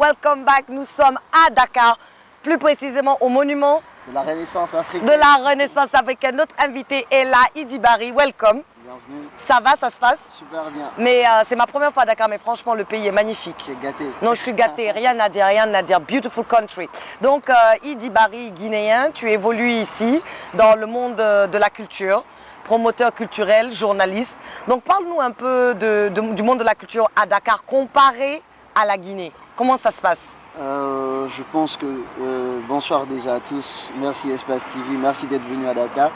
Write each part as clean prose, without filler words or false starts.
welcome back. Nous sommes à Dakar, plus précisément au monument de la Renaissance africaine. De la Renaissance africaine. Notre invité est là, Idi Bari, welcome. Bienvenue. Ça va, ça se passe? Super bien. Mais c'est ma première fois à Dakar, mais franchement, le pays est magnifique. Tu es gâté. Non, je suis gâtée, rien à dire, rien à dire. Beautiful country. Donc, Idi Bari, guinéen, tu évolues ici dans le monde de la culture, promoteur culturel, journaliste. Donc, parle-nous un peu du monde de la culture à Dakar comparé à la Guinée. Comment ça se passe? Je pense que bonsoir déjà à tous. Merci Espace TV, merci d'être venu à Dakar.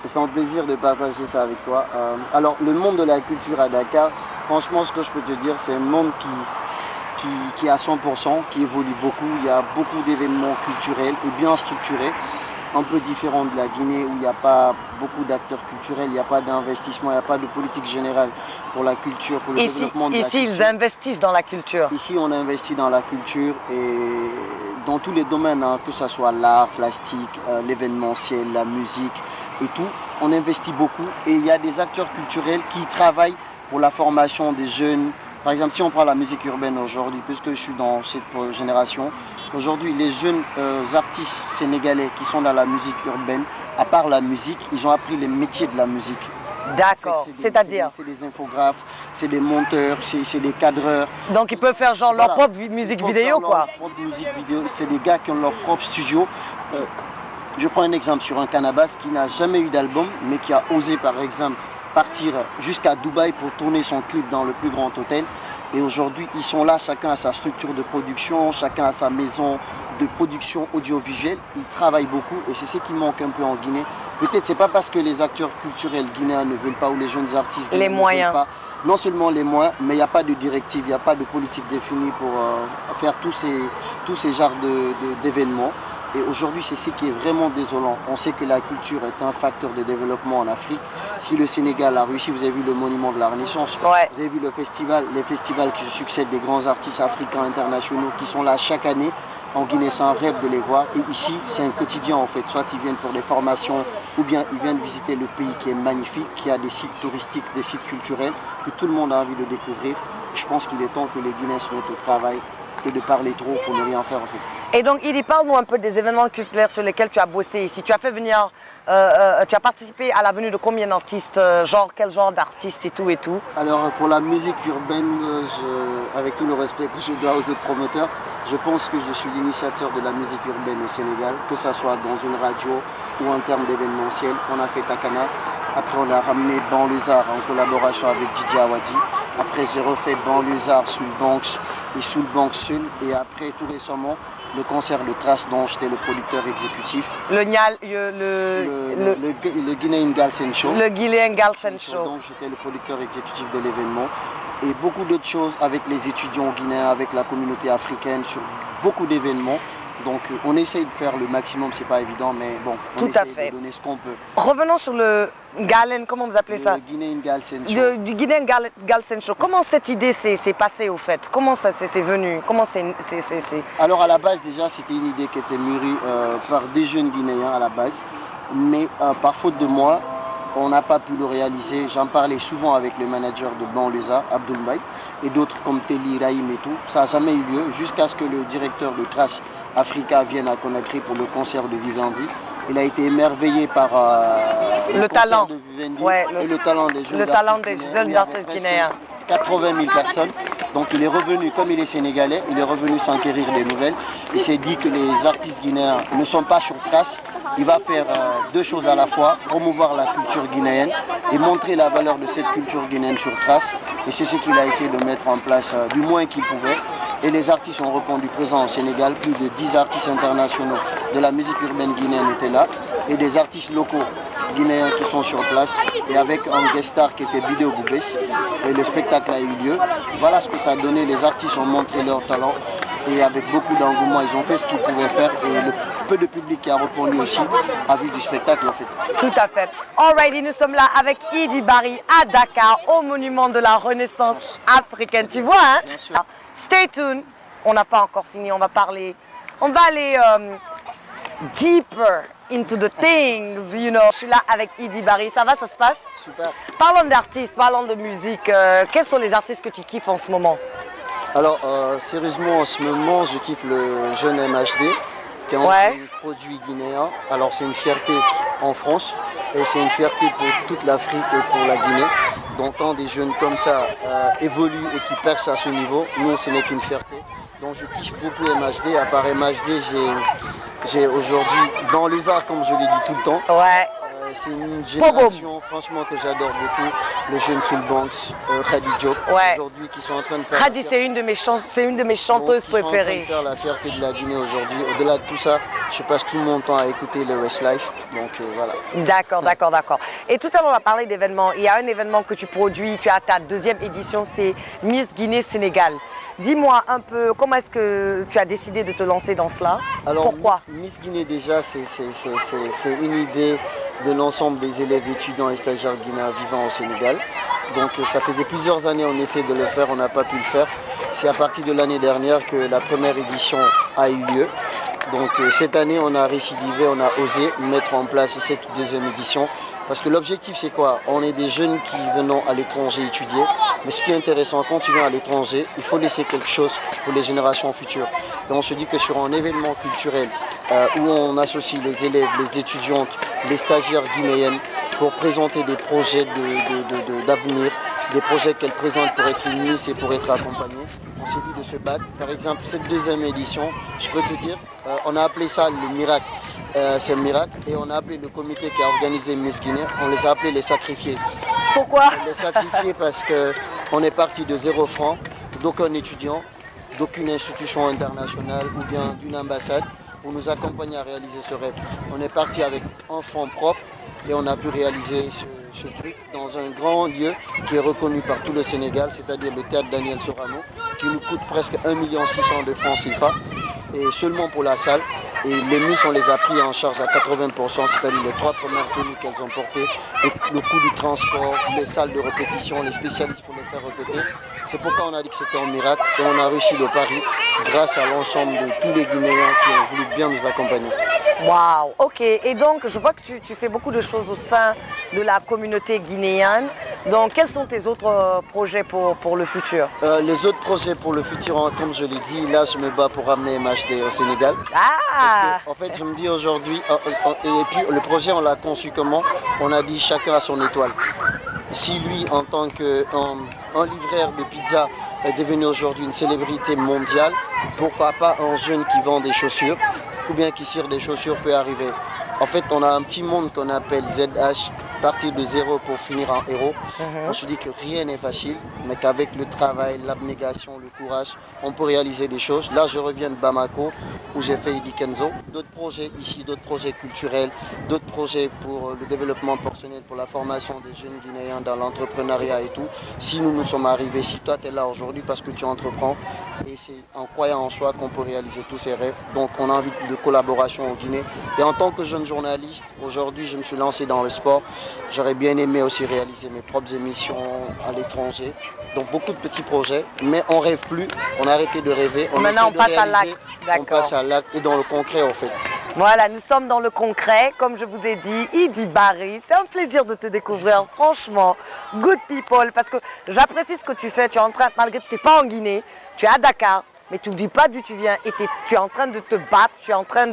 C'est un plaisir de partager ça avec toi. Alors, le monde de la culture à Dakar, franchement, ce que je peux te dire, c'est un monde qui est à 100%, qui évolue beaucoup. Il y a beaucoup d'événements culturels et bien structurés, un peu différent de la Guinée où il n'y a pas beaucoup d'acteurs culturels, il n'y a pas d'investissement, il n'y a pas de politique générale pour la culture, pour le développement de la culture. Ici, ils investissent dans la culture. Ici, on investit dans la culture et dans tous les domaines, hein, que ce soit l'art, plastique, l'événementiel, la musique et tout. On investit beaucoup et il y a des acteurs culturels qui travaillent pour la formation des jeunes. Par exemple, si on prend la musique urbaine aujourd'hui, puisque je suis dans cette génération, aujourd'hui, les jeunes artistes sénégalais qui sont dans la musique urbaine, à part la musique, ils ont appris les métiers de la musique. D'accord, En fait, c'est-à-dire? C'est des infographes, c'est des monteurs, c'est des cadreurs. Donc ils peuvent faire genre leur propre musique vidéo, quoi. Leur propre musique vidéo, c'est des gars qui ont leur propre studio. Je prends un exemple sur un Canabasse qui n'a jamais eu d'album, mais qui a osé par exemple partir jusqu'à Dubaï pour tourner son clip dans le plus grand hôtel. Et aujourd'hui, ils sont là, chacun a sa structure de production, chacun a sa maison de production audiovisuelle. Ils travaillent beaucoup et c'est ce qui manque un peu en Guinée. Peut-être c'est pas parce que les acteurs culturels guinéens ne veulent pas ou les jeunes artistes les moyens. Ne veulent pas. Non seulement les moyens, mais il n'y a pas de directive, il n'y a pas de politique définie pour faire tous ces genres d'événements. Et aujourd'hui, c'est ce qui est vraiment désolant. On sait que la culture est un facteur de développement en Afrique. Si le Sénégal a réussi, vous avez vu le monument de la Renaissance, ouais. Vous avez vu les festivals qui succèdent des grands artistes africains internationaux qui sont là chaque année. En Guinée, c'est un rêve de les voir. Et ici, c'est un quotidien en fait. Soit ils viennent pour des formations ou bien ils viennent visiter le pays qui est magnifique, qui a des sites touristiques, des sites culturels que tout le monde a envie de découvrir. Je pense qu'il est temps que les Guinéens se mettent au travail que de parler trop pour ne rien faire en fait. Et donc, Idi, parle-nous un peu des événements culturels sur lesquels tu as bossé ici. Tu as fait venir, tu as participé à la venue de combien d'artistes, quel genre d'artistes et tout? Alors, pour la musique urbaine, avec tout le respect que je dois aux autres promoteurs, je pense que je suis l'initiateur de la musique urbaine au Sénégal, que ce soit dans une radio ou en termes d'événementiel. On a fait Takana, après on a ramené Banlieusard en collaboration avec Didier Awadi. Après, j'ai refait Banlieusard sous le Banks et sous le Banks Seul. Et après, tout récemment, le concert de Trace dont j'étais le producteur exécutif. Le Guinéen Galsen Show. Le Guinéen Galsen Show. Donc j'étais le producteur exécutif de l'événement. Et beaucoup d'autres choses avec les étudiants guinéens, avec la communauté africaine, sur beaucoup d'événements. Donc on essaye de faire le maximum, c'est pas évident, mais bon, on essaye de donner ce qu'on peut. Revenons sur le Galen, comment vous appelez ça? Le Guinéen Galsen Show. Du Guinéen Galsen Show. Comment cette idée s'est passée au fait? Comment ça s'est venu? Comment c'est... Alors à la base déjà, c'était une idée qui était mûrie par des jeunes Guinéens à la base. Mais par faute de moi, on n'a pas pu le réaliser. J'en parlais souvent avec le manager de Banlieusard, Abdoul Mbaye, et d'autres comme Telly, Rahim et tout. Ça n'a jamais eu lieu jusqu'à ce que le directeur de Trace Africa vienne à Conakry pour le concert de Vivendi. Il a été émerveillé par le talent de Vivendi ouais, et le talent des jeunes artistes guinéens. 80 000 personnes. Donc il est revenu, comme il est sénégalais, il est revenu s'enquérir des nouvelles. Il s'est dit que les artistes guinéens ne sont pas sur Trace. Il va faire deux choses à la fois, promouvoir la culture guinéenne et montrer la valeur de cette culture guinéenne sur Trace. Et c'est ce qu'il a essayé de mettre en place du moins qu'il pouvait. Et les artistes ont répondu présents au Sénégal. Plus de 10 artistes internationaux de la musique urbaine guinéenne étaient là. Et des artistes locaux guinéens qui sont sur place. Et avec un guest star qui était Bidéo Goubès. Et le spectacle a eu lieu. Voilà ce que ça a donné. Les artistes ont montré leur talent. Et avec beaucoup d'engouement, ils ont fait ce qu'ils pouvaient faire. Et le peu de public qui a répondu aussi a vu du spectacle en fait. Tout à fait. Alrighty, nous sommes là avec Idi Bari à Dakar, au monument de la Renaissance africaine. Tu vois, hein? Bien sûr. Stay tuned. On n'a pas encore fini, on va parler. On va aller deeper into the things, you know. Je suis là avec Idi Bari. Ça va, ça se passe? Super. Parlons d'artistes, parlons de musique. Quels sont les artistes que tu kiffes en ce moment? Alors, sérieusement, en ce moment, je kiffe le jeune MHD, qui est un produit guinéen. Alors, c'est une fierté en France et c'est une fierté pour toute l'Afrique et pour la Guinée. Donc, quand des jeunes comme ça évoluent et qui percent à ce niveau, nous, ce n'est qu'une fierté. Donc, je kiffe beaucoup MHD. À part MHD, j'ai aujourd'hui, dans les arts, comme je l'ai dit tout le temps, c'est une génération franchement que j'adore beaucoup, les jeunes Soulbanks, Khady Diop, aujourd'hui qui sont en train de faire... Khady, c'est une de mes chanteuses préférées. Qui sont en train de faire la fierté de la Guinée aujourd'hui. Au-delà de tout ça, je passe tout mon temps à écouter le Westlife, donc voilà. D'accord. Et tout à l'heure on a parlé d'événements, il y a un événement que tu produis, tu as ta 2e édition, c'est Miss Guinée-Sénégal. Dis-moi un peu, comment est-ce que tu as décidé de te lancer dans cela? Alors, pourquoi? Miss Guinée déjà, c'est une idée de l'ensemble des élèves étudiants et stagiaires guinéens vivant au Sénégal. Donc ça faisait plusieurs années on essaie de le faire, on n'a pas pu le faire. C'est à partir de l'année dernière que la première édition a eu lieu. Donc cette année on a récidivé, on a osé mettre en place cette 2e édition. Parce que l'objectif c'est quoi? On est des jeunes qui venons à l'étranger étudier. Mais ce qui est intéressant, quand tu viens à l'étranger, il faut laisser quelque chose pour les générations futures. Et on se dit que sur un événement culturel où on associe les élèves, les étudiantes, les stagiaires guinéennes pour présenter des projets d'avenir, des projets qu'elles présentent pour être Miss et pour être accompagnées, on s'est dit de se battre. Par exemple, cette 2e édition, je peux te dire, on a appelé ça le miracle. C'est un miracle et on a appelé le comité qui a organisé Miss Guinée, on les a appelés les sacrifiés. Pourquoi? Les sacrifiés parce qu'on est parti de 0 francs, d'aucun étudiant, d'aucune institution internationale ou bien d'une ambassade pour nous accompagner à réaliser ce rêve. On est parti avec un fonds propre et on a pu réaliser ce truc dans un grand lieu qui est reconnu par tout le Sénégal, c'est-à-dire le théâtre Daniel Sorano, qui nous coûte presque 1,6 million de francs CFA et seulement pour la salle. Et les Miss, on les a pris en charge à 80%, c'est-à-dire les 3 premières tenues qu'elles ont portées, le coût du transport, les salles de répétition, les spécialistes pour les faire répéter. C'est pourquoi on a dit que c'était un miracle et on a réussi le pari grâce à l'ensemble de tous les Guinéens qui ont voulu bien nous accompagner. Waouh, ok. Et donc, je vois que tu fais beaucoup de choses au sein de la communauté guinéenne. Donc, quels sont tes autres projets pour le futur? Les autres projets pour le futur, comme je l'ai dit, là, je me bats pour ramener MHD au Sénégal. Ah! Parce que, en fait, je me dis aujourd'hui, et puis le projet, on l'a conçu comment? On a dit chacun a son étoile. Si lui, en tant qu'un livreur de pizza, est devenu aujourd'hui une célébrité mondiale, pourquoi pas un jeune qui vend des chaussures ou bien qui cire des chaussures peut arriver. En fait, on a un petit monde qu'on appelle ZH, partir de 0 pour finir en héros. On se dit que rien n'est facile, mais qu'avec le travail, l'abnégation, le courage, on peut réaliser des choses. Là, je reviens de Bamako, où j'ai fait Eddy Kenzo. D'autres projets ici, d'autres projets culturels, d'autres projets pour le développement personnel, pour la formation des jeunes Guinéens dans l'entrepreneuriat et tout. Si nous nous sommes arrivés, si toi tu es là aujourd'hui parce que tu entreprends, et c'est en croyant en soi qu'on peut réaliser tous ces rêves. Donc on a envie de collaboration en Guinée. Et en tant que jeune journaliste, aujourd'hui je me suis lancé dans le sport. J'aurais bien aimé aussi réaliser mes propres émissions à l'étranger. Donc beaucoup de petits projets, mais on ne rêve plus, on a arrêté de rêver. Maintenant on passe à l'acte. On passe à l'acte et dans le concret en fait. Voilà, nous sommes dans le concret, comme je vous ai dit, Idy Barry. C'est un plaisir de te découvrir, franchement. Good people, parce que j'apprécie ce que tu fais. Tu es en train, malgré que tu n'es pas en Guinée, tu es à Dakar, mais tu n'oublies pas d'où tu viens et tu es en train de te battre, tu es en train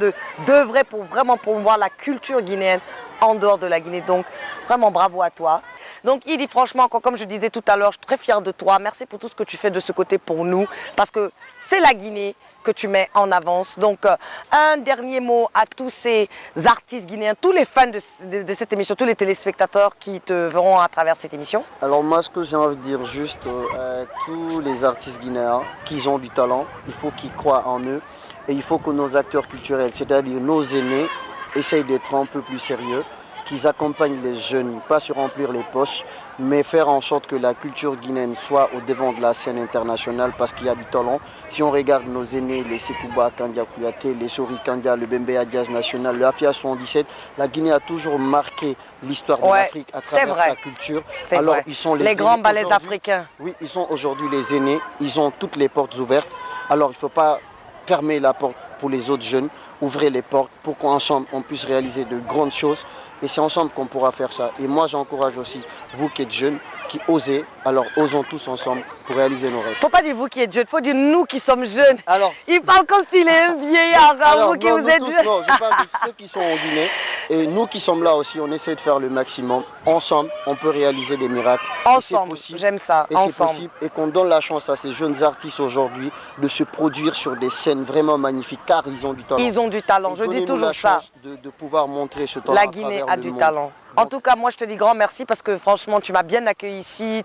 d'œuvrer pour vraiment promouvoir la culture guinéenne en dehors de la Guinée. Donc, vraiment bravo à toi. Donc, Idy, franchement, comme je disais tout à l'heure, je suis très fière de toi. Merci pour tout ce que tu fais de ce côté pour nous, parce que c'est la Guinée que tu mets en avance. Donc, un dernier mot à tous ces artistes guinéens, tous les fans de cette émission, tous les téléspectateurs qui te verront à travers cette émission. Alors moi, ce que j'ai envie de dire juste à tous les artistes guinéens qui ont du talent, il faut qu'ils croient en eux et il faut que nos acteurs culturels, c'est-à-dire nos aînés, essayent d'être un peu plus sérieux, qu'ils accompagnent les jeunes, pas se remplir les poches, mais faire en sorte que la culture guinéenne soit au devant de la scène internationale parce qu'il y a du talent. Si on regarde nos aînés, les Sekouba Kandia Kouyaté, les Sori Kandia, le Bembea Jazz National, le Afia 77, la Guinée a toujours marqué l'histoire de l'Afrique à travers sa culture. Alors vrai. Ils sont les grands ballets africains. Oui, ils sont aujourd'hui les aînés, ils ont toutes les portes ouvertes. Alors il ne faut pas fermer la porte pour les autres jeunes, ouvrir les portes pour qu'ensemble on puisse réaliser de grandes choses. Et c'est ensemble qu'on pourra faire ça. Et moi, j'encourage aussi, vous qui êtes jeunes, qui osaient. Alors osons tous ensemble pour réaliser nos rêves. Faut pas dire vous qui êtes jeunes, faut dire nous qui sommes jeunes. Alors, Il parle comme s'il est un vieillard, vous qui non, vous nous êtes tous, jeunes. non, je parle de ceux qui sont en Guinée. Et nous qui sommes là aussi, on essaie de faire le maximum. Ensemble, on peut réaliser des miracles. Ensemble, j'aime ça, et c'est ensemble. possible. Et qu'on donne la chance à ces jeunes artistes aujourd'hui de se produire sur des scènes vraiment magnifiques, car ils ont du talent. Ils ont du talent, je dis Donnez-nous toujours la ça. chance de pouvoir montrer ce talent La à Guinée travers a le du monde. talent. En tout cas, moi, je te dis grand merci parce que franchement, tu m'as bien accueilli ici.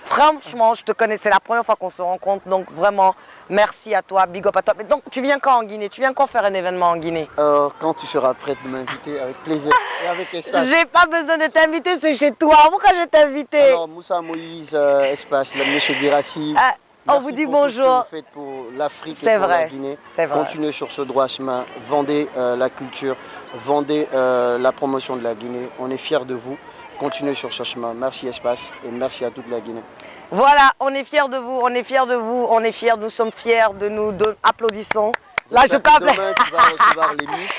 Franchement, je te connais, c'est la première fois qu'on se rencontre. Donc vraiment, merci à toi, big up à toi. Mais donc, tu viens quand en Guinée? Tu viens quand faire un événement en Guinée? Quand tu seras prête de m'inviter, avec plaisir et avec espace. J'ai pas besoin de t'inviter, c'est chez toi. Pourquoi je vais t'inviter? Alors, Moussa Moïse, espace, le monsieur Girassi. On vous dit bonjour. Tout ce que vous faites pour l'Afrique et pour la Guinée. C'est vrai. Continuez sur ce droit chemin, vendez la culture, vendez la promotion de la Guinée. On est fiers de vous. Continuez sur ce chemin. Merci Espace et merci à toute la Guinée. Voilà, on est fiers de vous, on est fiers de vous, on est fiers, nous sommes fiers de nous, applaudissons. Là, je parle. Demain, tu vas recevoir les Miss.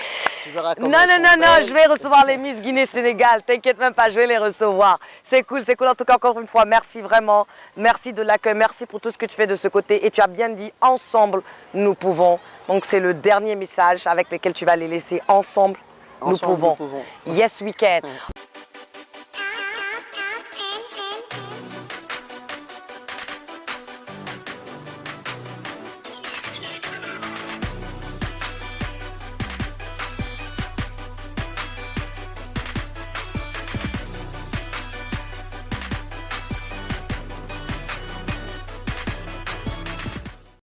Tu verras comment Non, elles sont non, belles. je vais recevoir les Miss Guinée-Sénégal, t'inquiète même pas, je vais les recevoir. C'est cool, c'est cool. En tout cas, encore une fois, merci vraiment, merci de l'accueil, merci pour tout ce que tu fais de ce côté. Et tu as bien dit, ensemble, nous pouvons. Donc, c'est le dernier message avec lequel tu vas les laisser. Ensemble, nous pouvons. Nous pouvons. Yes, we can.